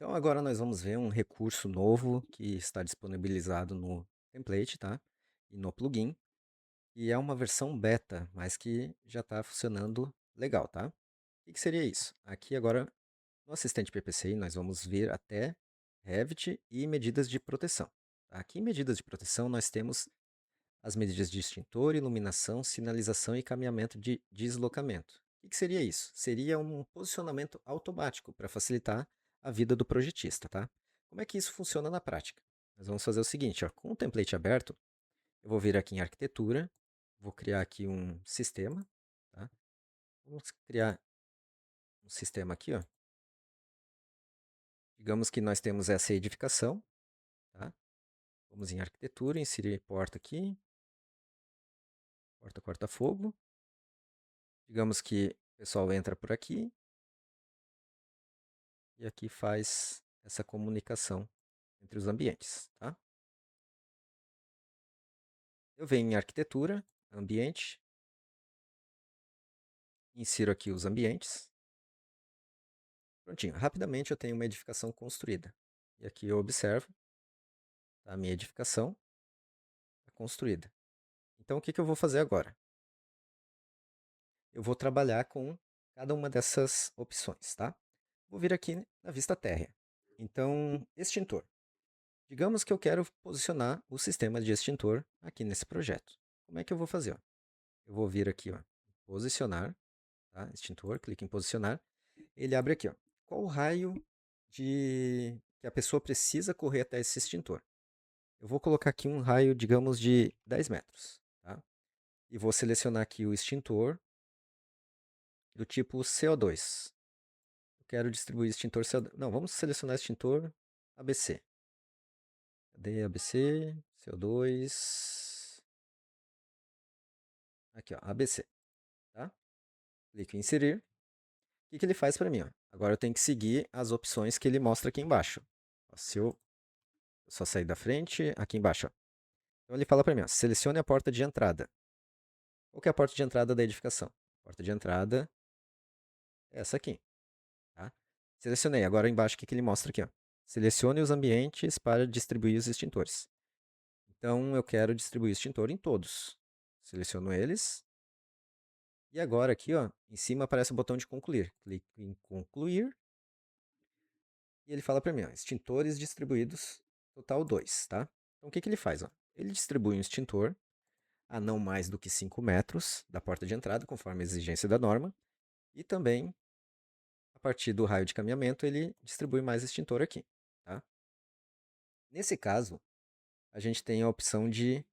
Então agora nós vamos ver um recurso novo que está disponibilizado no template, tá? E no plugin. E é uma versão beta, mas que já está funcionando legal, tá? O que seria isso? Aqui agora no assistente PPCI nós vamos ver até Revit e medidas de proteção. Aqui em medidas de proteção nós temos as medidas de extintor, iluminação, sinalização e caminhamento de deslocamento. O que seria isso? Seria um posicionamento automático para facilitar a vida do projetista, tá? Como é que isso funciona na prática? Nós vamos fazer o seguinte, ó, com o template aberto, eu vou vir aqui em arquitetura, vou criar aqui um sistema, tá? Vamos criar um sistema aqui, ó. Digamos que nós temos essa edificação, tá? Vamos em arquitetura, inserir porta aqui, porta corta-fogo. Digamos que o pessoal entra por aqui e aqui faz essa comunicação entre os ambientes, tá? Eu venho em arquitetura, ambiente, insiro aqui os ambientes. Prontinho, rapidamente eu tenho uma edificação construída. E aqui eu observo, tá? A minha edificação é construída. Então o que eu vou fazer agora? Eu vou trabalhar com cada uma dessas opções, tá? Vou vir aqui na vista térrea. Então, extintor. Digamos que eu quero posicionar o sistema de extintor aqui nesse projeto. Como é que eu vou fazer? Ó? Eu vou vir aqui, ó, posicionar, tá? Extintor, clique em posicionar. Ele abre aqui, ó. Qual o raio que a pessoa precisa correr até esse extintor? Eu vou colocar aqui um raio, digamos, de 10 metros, tá? E vou selecionar aqui o extintor do tipo CO2. Eu quero distribuir extintor CO2. Não, vamos selecionar extintor ABC. Cadê ABC? CO2. Aqui, ó, ABC, tá? Clique em inserir. O que ele faz para mim? Ó? Agora eu tenho que seguir as opções que ele mostra aqui embaixo. Ó, se eu só sair da frente, aqui embaixo. Ó. Então ele fala para mim, ó, selecione a porta de entrada. Qual que é a porta de entrada da edificação? A porta de entrada é essa aqui. Tá? Selecionei. Agora embaixo o que ele mostra aqui? Ó? Selecione os ambientes para distribuir os extintores. Então eu quero distribuir o extintor em todos. Seleciono eles. E agora aqui, ó, em cima aparece o botão de concluir. Clique em concluir. E ele fala para mim, ó, extintores distribuídos, total 2, tá? Então o que ele faz? Ó? Ele distribui um extintor a não mais do que 5 metros da porta de entrada, conforme a exigência da norma. E também, a partir do raio de caminhamento, ele distribui mais extintor aqui, tá? Nesse caso, a gente tem a opção de...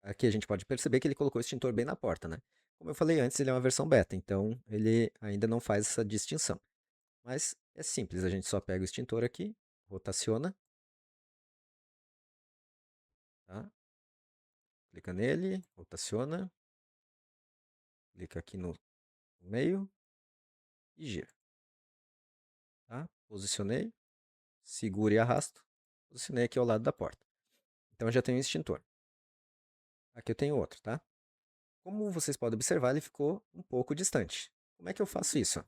Aqui a gente pode perceber que ele colocou o extintor bem na porta, né? Como eu falei antes, ele é uma versão beta, então ele ainda não faz essa distinção. Mas é simples, a gente só pega o extintor aqui, rotaciona, tá? Clica nele, rotaciona, clica aqui no meio e gira. Tá? Posicionei, seguro e arrasto, posicionei aqui ao lado da porta. Então eu já tenho um extintor. Aqui eu tenho outro, tá? Como vocês podem observar, ele ficou um pouco distante. Como é que eu faço isso?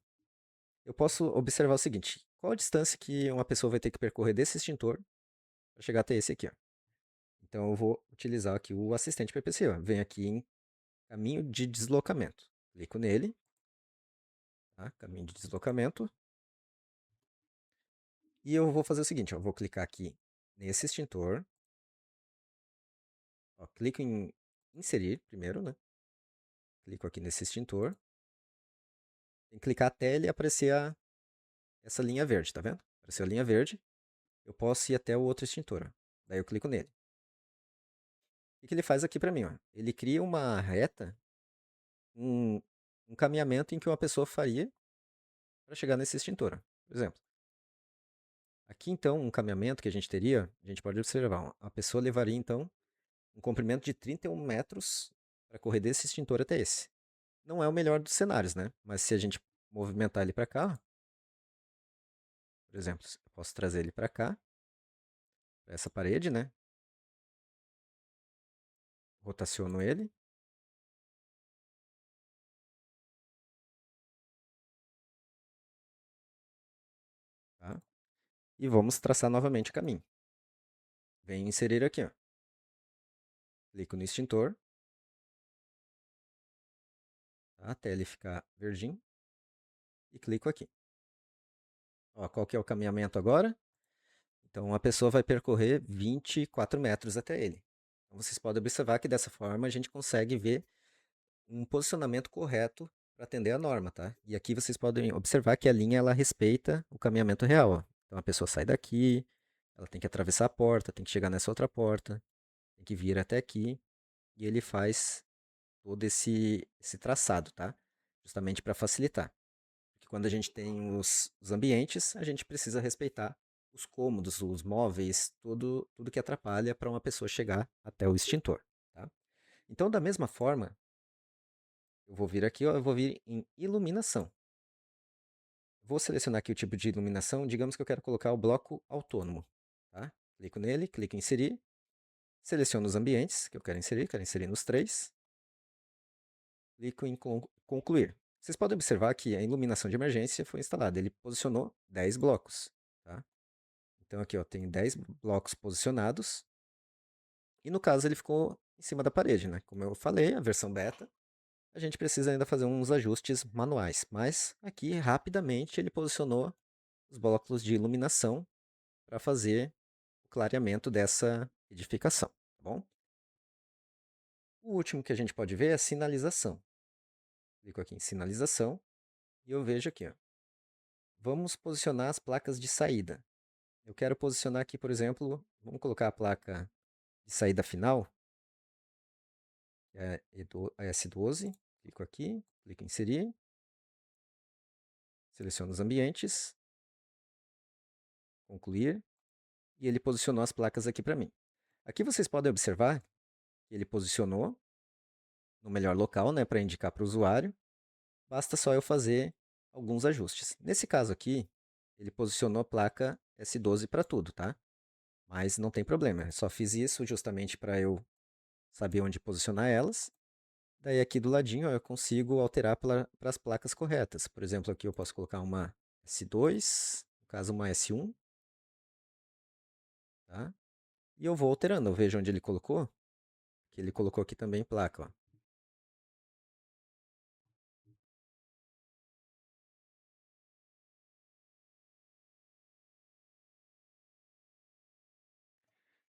Eu posso observar o seguinte, qual a distância que uma pessoa vai ter que percorrer desse extintor para chegar até esse aqui, ó. Então eu vou utilizar aqui o assistente PPC, ó. Venho aqui em caminho de deslocamento. Clico nele, tá? Caminho de deslocamento. E eu vou fazer o seguinte, ó, eu vou clicar aqui nesse extintor. Ó, clico em inserir primeiro, né? Clico aqui nesse extintor. Tem que clicar até ele aparecer essa linha verde, tá vendo? Apareceu a linha verde. Eu posso ir até o outro extintor. Ó. Daí eu clico nele. O que ele faz aqui para mim? Ó? Ele cria uma reta, um, um caminhamento em que uma pessoa faria para chegar nesse extintor. Ó. Por exemplo, aqui então, um caminhamento que a gente teria, a gente pode observar, ó, a pessoa levaria então um comprimento de 31 metros para correr desse extintor até esse. Não é o melhor dos cenários, né? Mas se a gente movimentar ele para cá, por exemplo, eu posso trazer ele para cá, para essa parede, né? Rotaciono ele. e vamos traçar novamente o caminho. Venho inserir aqui, ó. Clico no extintor, tá? Até ele ficar verdinho, e clico aqui. Ó, qual que é o caminhamento agora? Então, a pessoa vai percorrer 24 metros até ele. Então, vocês podem observar que dessa forma a gente consegue ver um posicionamento correto para atender a norma, tá? E aqui vocês podem observar que a linha ela respeita o caminhamento real, ó. Então, a pessoa sai daqui, ela tem que atravessar a porta, tem que chegar nessa outra porta, tem que vir até aqui, e ele faz todo esse traçado, tá? Justamente para facilitar. Porque quando a gente tem os ambientes, a gente precisa respeitar os cômodos, os móveis, tudo que atrapalha para uma pessoa chegar até o extintor, tá? Então, da mesma forma, eu vou vir aqui, ó, eu vou vir em iluminação. Vou selecionar aqui o tipo de iluminação, digamos que eu quero colocar o bloco autônomo, tá? Clico nele, clico em inserir, seleciono os ambientes que eu quero inserir nos três, clico em concluir. Vocês podem observar que a iluminação de emergência foi instalada, ele posicionou 10 blocos, tá? Então aqui eu tenho 10 blocos posicionados, e no caso ele ficou em cima da parede, né? Como eu falei, a versão beta, a gente precisa ainda fazer uns ajustes manuais, mas aqui rapidamente ele posicionou os blocos de iluminação para fazer o clareamento dessa edificação, tá bom? O último que a gente pode ver é a sinalização. Clico aqui em sinalização e eu vejo aqui, ó. Vamos posicionar as placas de saída. Eu quero posicionar aqui, por exemplo, vamos colocar a placa de saída final, que é a S12. Clico aqui, clico em inserir, seleciono os ambientes, concluir, e ele posicionou as placas aqui para mim. Aqui vocês podem observar que ele posicionou no melhor local, né, para indicar para o usuário. Basta só eu fazer alguns ajustes. Nesse caso aqui, ele posicionou a placa S12 para tudo, tá? Mas não tem problema, eu só fiz isso justamente para eu saber onde posicionar elas. Daí aqui do ladinho eu consigo alterar para as placas corretas. Por exemplo, aqui eu posso colocar uma S2, no caso uma S1, tá? E eu vou alterando, eu vejo onde ele colocou, que ele colocou aqui também placa, ó.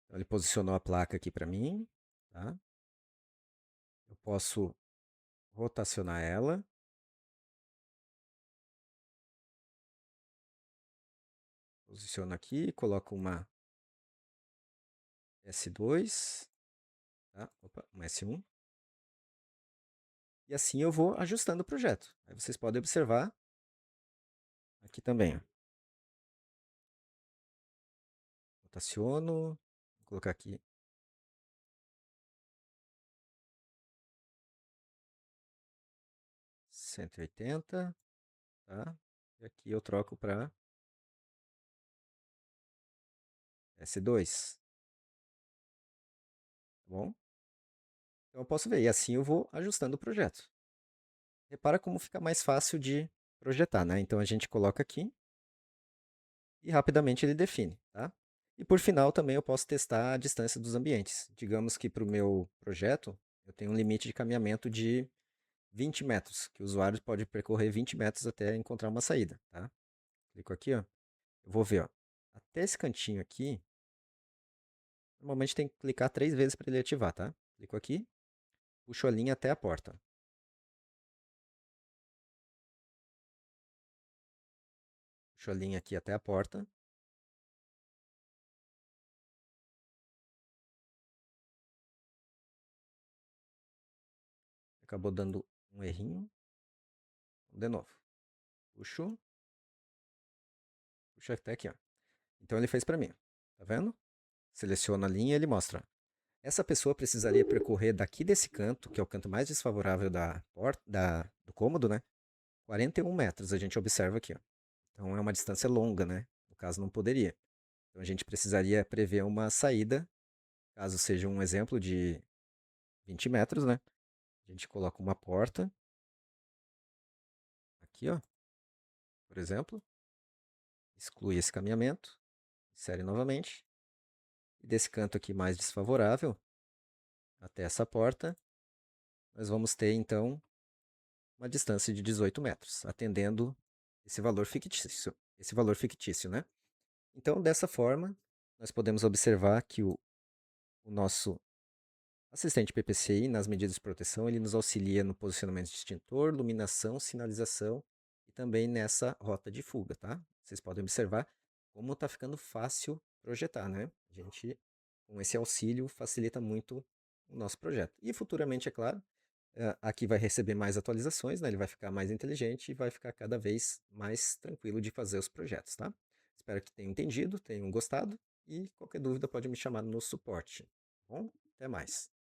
Então, ele posicionou a placa aqui para mim, tá? Eu posso rotacionar ela. Posiciono aqui, coloco uma S2, tá? Opa, uma S1. E assim eu vou ajustando o projeto. Aí vocês podem observar aqui também, ó. Rotaciono, vou colocar aqui 180, tá? E aqui eu troco para S2, tá bom? Então eu posso ver, e assim eu vou ajustando o projeto. Repara como fica mais fácil de projetar, né? Então a gente coloca aqui e rapidamente ele define, tá? E por final também eu posso testar a distância dos ambientes. Digamos que para o meu projeto eu tenho um limite de caminhamento de 20 metros, que o usuário pode percorrer 20 metros até encontrar uma saída, tá? Clico aqui, ó. Eu vou ver, ó. Até esse cantinho aqui, normalmente tem que clicar 3 vezes para ele ativar, tá? Clico aqui, puxo a linha até a porta. Puxo a linha aqui até a porta. Acabou dando um errinho. De novo. Puxo. Puxo até aqui, ó. Então ele fez para mim. Tá vendo? Seleciono a linha e ele mostra. Essa pessoa precisaria percorrer daqui desse canto, que é o canto mais desfavorável da porta, do cômodo, né? 41 metros, a gente observa aqui, ó. Então é uma distância longa, né? No caso, não poderia. Então a gente precisaria prever uma saída, caso seja um exemplo de 20 metros, né? A gente coloca uma porta aqui, ó, por exemplo, exclui esse caminhamento, Insere novamente. E desse canto aqui mais desfavorável, até essa porta, nós vamos ter, então, uma distância de 18 metros, atendendo esse valor fictício. Esse valor fictício, né? Então, dessa forma, nós podemos observar que o nosso assistente PPCI, nas medidas de proteção, ele nos auxilia no posicionamento de extintor, iluminação, sinalização e também nessa rota de fuga, tá? Vocês podem observar como está ficando fácil projetar, né? A gente, com esse auxílio, facilita muito o nosso projeto. E futuramente, é claro, aqui vai receber mais atualizações, né? Ele vai ficar mais inteligente e vai ficar cada vez mais tranquilo de fazer os projetos, tá? Espero que tenham entendido, tenham gostado e qualquer dúvida pode me chamar no suporte. Tá bom, até mais.